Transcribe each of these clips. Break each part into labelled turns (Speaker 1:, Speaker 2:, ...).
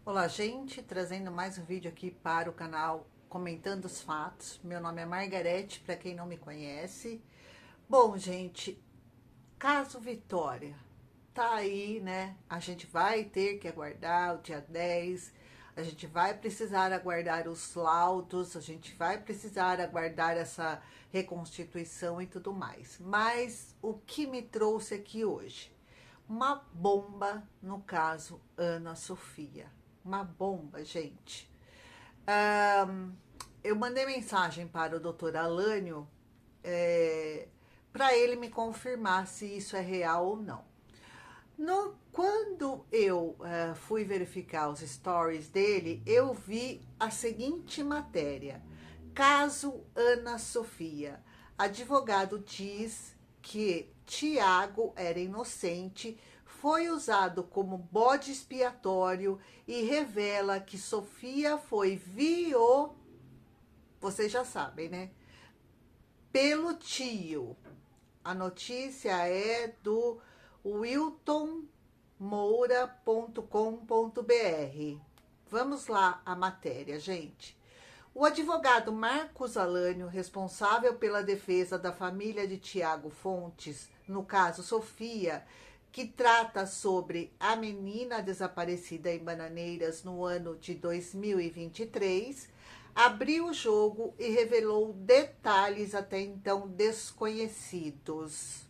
Speaker 1: Olá, gente, trazendo mais um vídeo aqui para o canal Comentando os Fatos. Meu nome é Margarete, para quem não me conhece. Bom, gente, caso Vitória tá aí, né? A gente vai ter que aguardar o dia 10. A gente vai precisar aguardar os laudos, a gente vai precisar aguardar essa reconstituição e tudo mais. Mas o que me trouxe aqui hoje? Uma bomba no caso Ana Sofia. Uma bomba, gente. Ahn, eu mandei mensagem para o doutor Alânio para ele me confirmar se isso é real ou não. Quando eu fui verificar os stories dele, eu vi a seguinte matéria: caso Ana Sofia. Advogado diz que Tiago era inocente, foi usado como bode expiatório e revela que Sofia foi vocês já sabem, né? Pelo tio. A notícia é do wiltonmoura.com.br. Vamos lá a matéria, gente. O advogado Marcos Alânio, responsável pela defesa da família de Tiago Fontes, no caso Sofia, que trata sobre a menina desaparecida em Bananeiras no ano de 2023, abriu o jogo e revelou detalhes até então desconhecidos.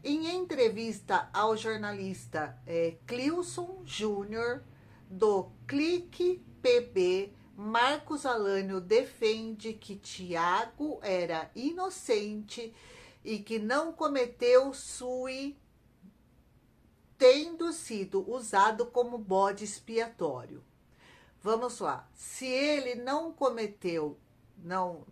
Speaker 1: Em entrevista ao jornalista Clilson Júnior, do Clique PB, Marcos Alânio defende que Tiago era inocente e que não cometeu sui, tendo sido usado como bode expiatório. Vamos lá. Se ele não cometeu, não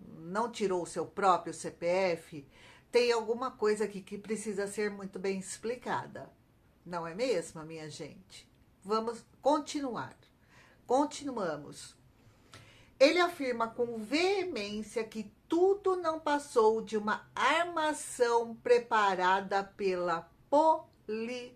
Speaker 1: tirou o seu próprio CPF, tem alguma coisa aqui que precisa ser muito bem explicada. Não é mesmo, minha gente? Vamos continuar. Continuamos. Ele afirma com veemência que tudo não passou de uma armação preparada pela polícia.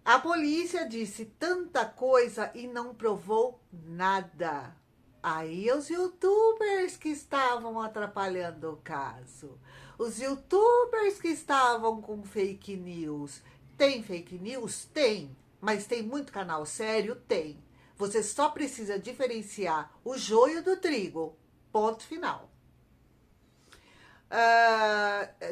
Speaker 1: A polícia disse tanta coisa e não provou nada. Aí os youtubers que estavam atrapalhando o caso. Os youtubers que estavam com fake news. Tem fake news? Tem. Mas tem muito canal sério? Tem. Você só precisa diferenciar o joio do trigo. Ponto final.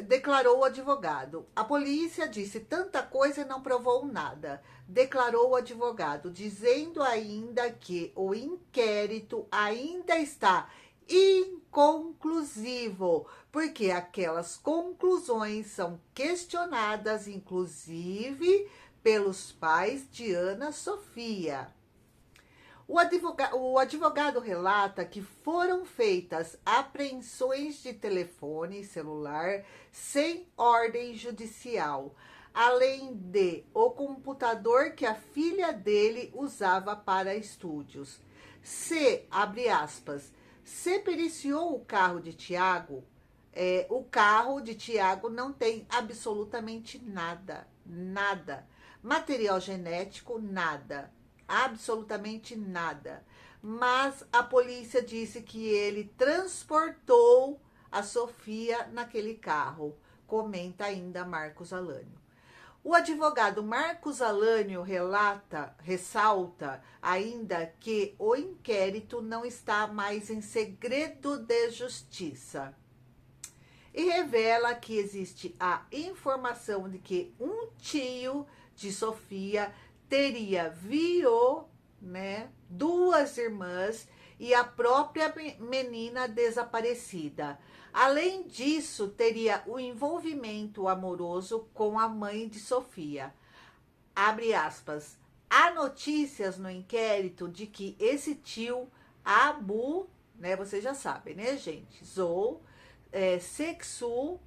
Speaker 1: Declarou o advogado. A polícia disse tanta coisa e não provou nada. Declarou o advogado, dizendo ainda que o inquérito ainda está inconclusivo, porque aquelas conclusões são questionadas, inclusive, pelos pais de Ana Sofia. O advogado relata que foram feitas apreensões de telefone celular sem ordem judicial, além de o computador que a filha dele usava para estúdios. Abre aspas, se periciou o carro de Tiago, o carro de Tiago não tem absolutamente nada, nada. Material genético, nada. Absolutamente nada. Mas a polícia disse que ele transportou a Sofia naquele carro. Comenta ainda Marcos Alânio. O advogado Marcos Alânio ressalta ainda que o inquérito não está mais em segredo de justiça. E revela que existe a informação de que um tio de Sofia teria duas irmãs e a própria menina desaparecida. Além disso, teria o envolvimento amoroso com a mãe de Sofia. Abre aspas. Há notícias no inquérito de que esse tio Abu, vocês já sabem, né, gente? Sexu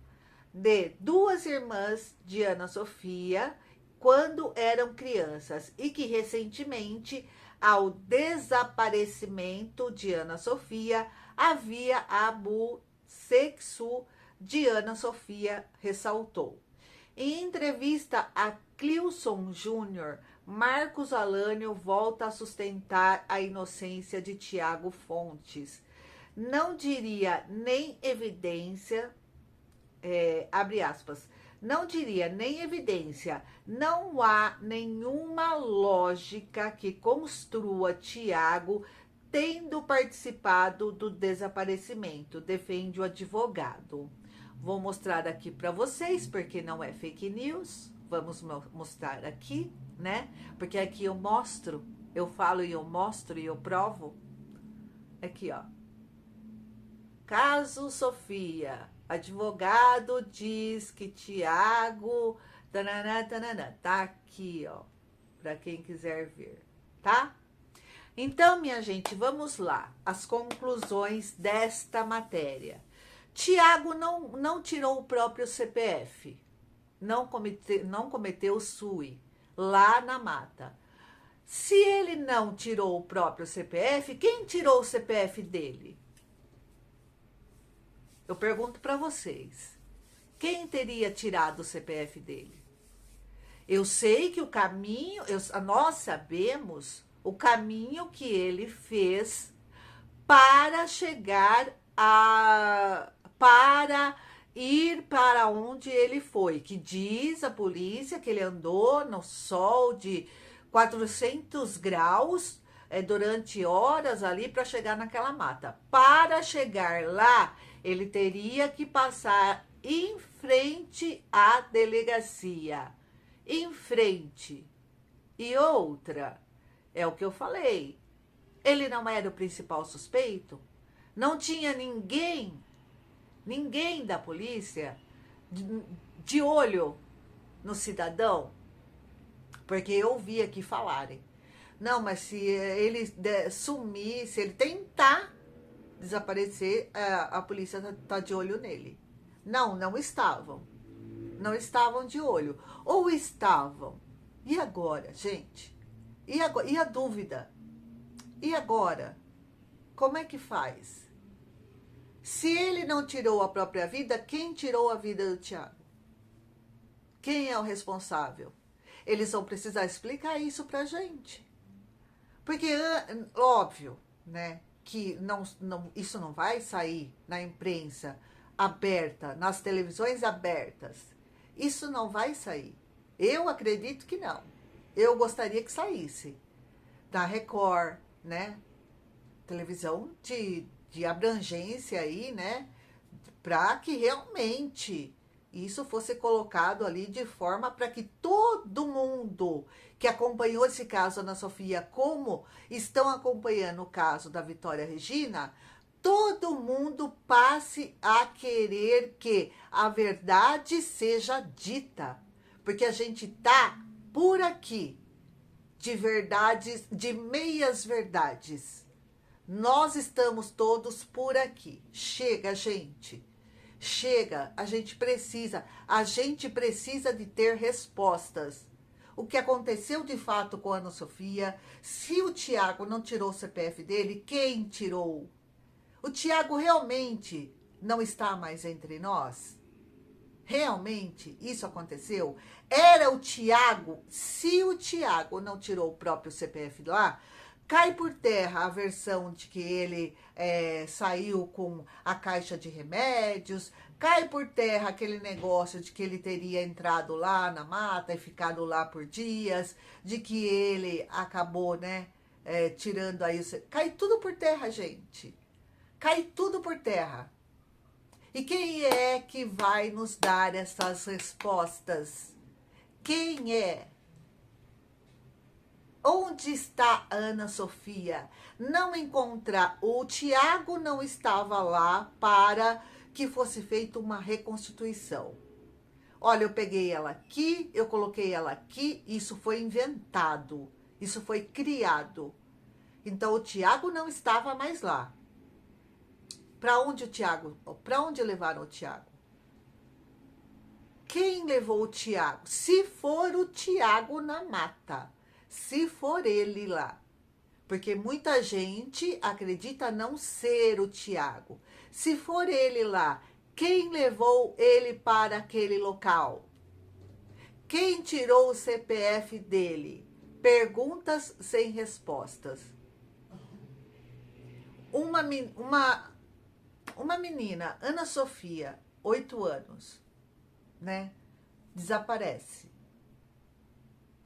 Speaker 1: de duas irmãs de Ana Sofia quando eram crianças e que recentemente, ao desaparecimento de Ana Sofia, havia abuso sexual de Ana Sofia, ressaltou. Em entrevista a Clilson Júnior, Marcos Alânio volta a sustentar a inocência de Tiago Fontes. Não diria nem evidência, abre aspas, não diria nem evidência, não há nenhuma lógica que construa Tiago tendo participado do desaparecimento, defende o advogado. Vou mostrar aqui para vocês, porque não é fake news. Vamos mostrar aqui, né? Porque aqui eu mostro, eu falo e eu mostro e eu provo. Aqui, ó. Caso Sofia. Advogado diz que Tiago... Tanana, tanana, tá aqui, ó. Para quem quiser ver, tá? Então, minha gente, vamos lá. As conclusões desta matéria. Tiago não tirou o próprio CPF, não cometeu SUI lá na mata. Se ele não tirou o próprio CPF, quem tirou o CPF dele? Eu pergunto para vocês, quem teria tirado o CPF dele? Eu sei que o caminho, nós sabemos o caminho que ele fez para chegar para ir para onde ele foi, que diz a polícia que ele andou no sol de 400 graus durante horas ali para chegar naquela mata. Para chegar lá, ele teria que passar em frente à delegacia. Em frente. E outra, é o que eu falei, ele não era o principal suspeito? Não tinha ninguém da polícia de olho no cidadão? Porque eu ouvi aqui falarem. Não, mas se ele sumir, se ele tentar desaparecer, a polícia tá de olho nele. Não estavam. Não estavam de olho. Ou estavam. E agora, gente? E a dúvida? E agora? Como é que faz? Se ele não tirou a própria vida, quem tirou a vida do Tiago? Quem é o responsável? Eles vão precisar explicar isso pra gente. Porque, óbvio, né, que isso não vai sair na imprensa aberta, nas televisões abertas. Isso não vai sair. Eu acredito que não. Eu gostaria que saísse. Da Record, né? Televisão de abrangência aí, né? Para que realmente isso fosse colocado ali de forma para que todo mundo que acompanhou esse caso, Ana Sofia, como estão acompanhando o caso da Vitória Regina, todo mundo passe a querer que a verdade seja dita. Porque a gente tá por aqui de verdades, de meias verdades. Nós estamos todos por aqui. Chega, gente. Chega, a gente precisa de ter respostas. O que aconteceu de fato com a Ana Sofia? Se o Tiago não tirou o CPF dele, quem tirou? O Tiago realmente não está mais entre nós? Realmente isso aconteceu? Era o Tiago? Se o Tiago não tirou o próprio CPF lá, cai por terra a versão de que ele saiu com a caixa de remédios, cai por terra aquele negócio de que ele teria entrado lá na mata e ficado lá por dias, de que ele acabou, né, tirando aí... Cai tudo por terra, gente. Cai tudo por terra. E quem é que vai nos dar essas respostas? Quem é? Onde está a Ana Sofia? Não encontrar. O Tiago não estava lá para que fosse feita uma reconstituição. Olha, eu peguei ela aqui, eu coloquei ela aqui, isso foi inventado, isso foi criado. Então o Tiago não estava mais lá. Para onde levaram o Tiago? Quem levou o Tiago? Se for o Tiago na mata, se for ele lá. Porque muita gente acredita não ser o Tiago. Se for ele lá, quem levou ele para aquele local? Quem tirou o CPF dele? Perguntas sem respostas. Uma menina, Ana Sofia, 8 anos, né? Desaparece.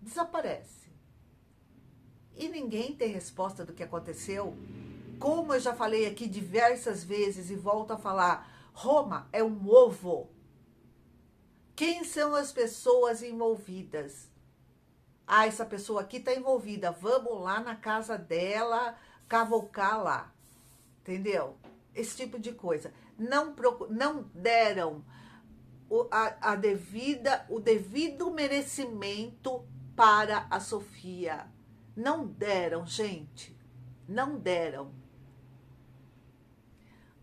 Speaker 1: Desaparece. E ninguém tem resposta do que aconteceu. Como eu já falei aqui diversas vezes e volto a falar, Roma é um ovo. Quem são as pessoas envolvidas? Ah, essa pessoa aqui está envolvida. Vamos lá na casa dela, cavocar lá. Entendeu? Esse tipo de coisa. Não deram o devido merecimento para a Sofia. Não deram, gente. Não deram.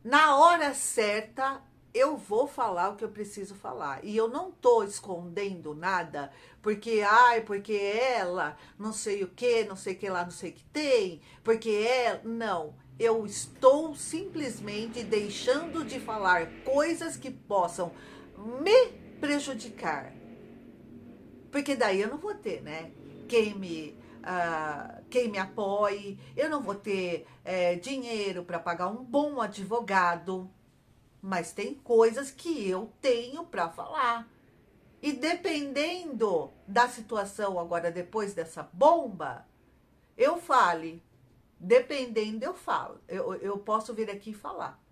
Speaker 1: Na hora certa, eu vou falar o que eu preciso falar. E eu não tô escondendo nada, porque ela, não sei o que, não sei o que lá, não sei o que tem, porque ela, não. Eu estou simplesmente deixando de falar coisas que possam me prejudicar. Porque daí eu não vou ter, né? Quem me apoie, eu não vou ter dinheiro para pagar um bom advogado, mas tem coisas que eu tenho para falar. E dependendo da situação agora, depois dessa bomba, eu fale. Dependendo, eu falo. Eu posso vir aqui e falar.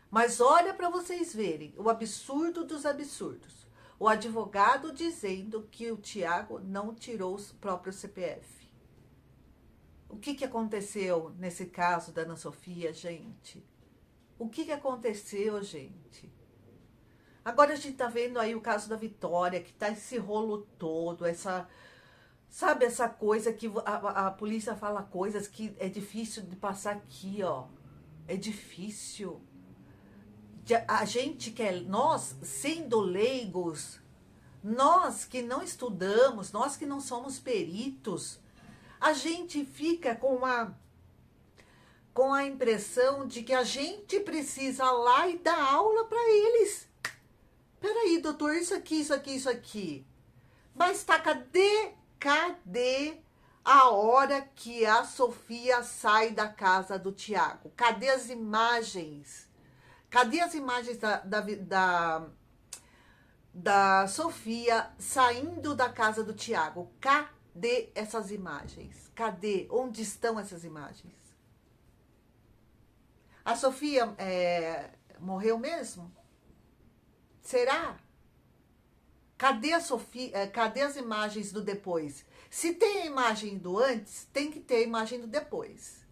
Speaker 1: Mas olha para vocês verem o absurdo dos absurdos. O advogado dizendo que o Thiago não tirou o próprio CPF. O que aconteceu nesse caso da Ana Sofia, gente? O que aconteceu, gente? Agora a gente tá vendo aí o caso da Vitória, que tá esse rolo todo, sabe, essa coisa que a polícia fala coisas que é difícil de passar aqui, ó. É difícil. A gente quer, nós sendo leigos, nós que não estudamos, nós que não somos peritos, a gente fica com a impressão de que a gente precisa lá e dar aula para eles. Peraí, doutor, isso aqui, isso aqui, isso aqui. Mas tá, cadê a hora que a Sofia sai da casa do Thiago? Cadê as imagens? Cadê as imagens da Sofia saindo da casa do Thiago? Cadê essas imagens? Cadê? Onde estão essas imagens? A Sofia morreu mesmo? Será? Cadê a Sofia? Cadê as imagens do depois? Se tem a imagem do antes, tem que ter a imagem do depois.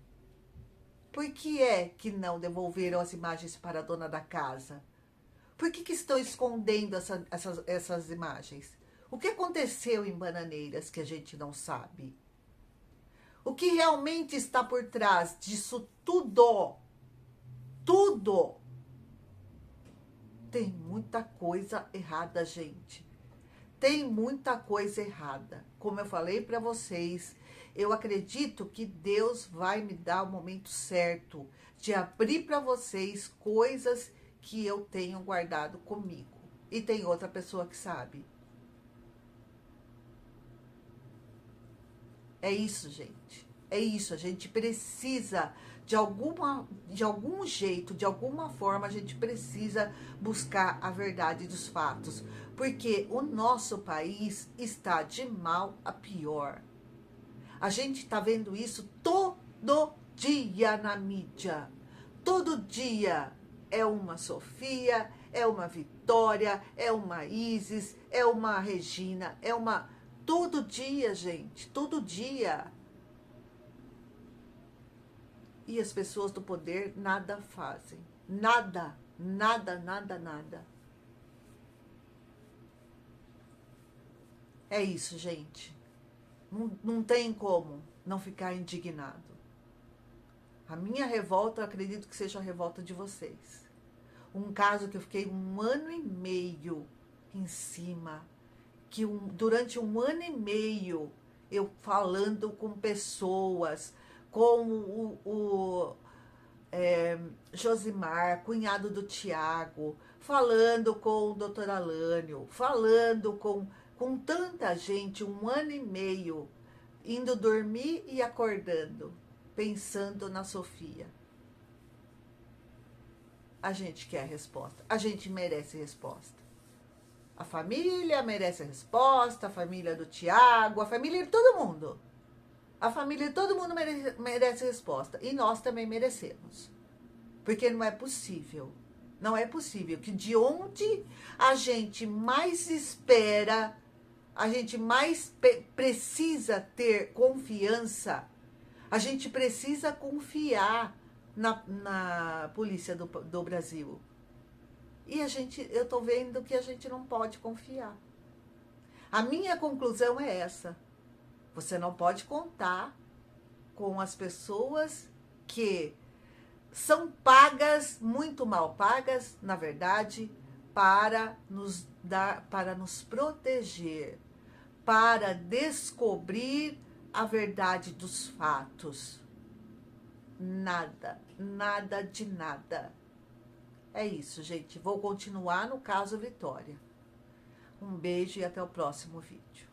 Speaker 1: Por que é que não devolveram as imagens para a dona da casa? Por que estão escondendo essas imagens? O que aconteceu em Bananeiras que a gente não sabe? O que realmente está por trás disso tudo? Tudo! Tem muita coisa errada, gente. Tem muita coisa errada. Como eu falei para vocês, eu acredito que Deus vai me dar o momento certo de abrir para vocês coisas que eu tenho guardado comigo. E tem outra pessoa que sabe. É isso, gente. É isso. A gente precisa, de algum jeito, de alguma forma, a gente precisa buscar a verdade dos fatos. Porque o nosso país está de mal a pior. A gente está vendo isso todo dia na mídia. Todo dia é uma Sofia, é uma Vitória, é uma Isis, é uma Regina, é uma... Todo dia, gente, todo dia. E as pessoas do poder nada fazem. Nada, nada, nada, nada. É isso, gente. Não tem como não ficar indignado. A minha revolta, eu acredito que seja a revolta de vocês. Um caso que eu fiquei 1 ano e meio em cima, que durante 1 ano e meio eu falando com pessoas, com Josimar, cunhado do Tiago, falando com o doutor Alânio, falando com tanta gente, 1 ano e meio, indo dormir e acordando, pensando na Sofia. A gente quer resposta, a gente merece resposta. A família merece a resposta, a família do Tiago, a família de todo mundo. A família de todo mundo merece resposta. E nós também merecemos. Porque não é possível. Não é possível que de onde a gente mais espera, a gente mais precisa ter confiança, a gente precisa confiar na polícia do Brasil. E eu tô vendo que a gente não pode confiar. A minha conclusão é essa. Você não pode contar com as pessoas que são pagas, muito mal pagas, na verdade, para nos proteger, para descobrir a verdade dos fatos. Nada, nada de nada. É isso, gente. Vou continuar no caso Vitória. Um beijo e até o próximo vídeo.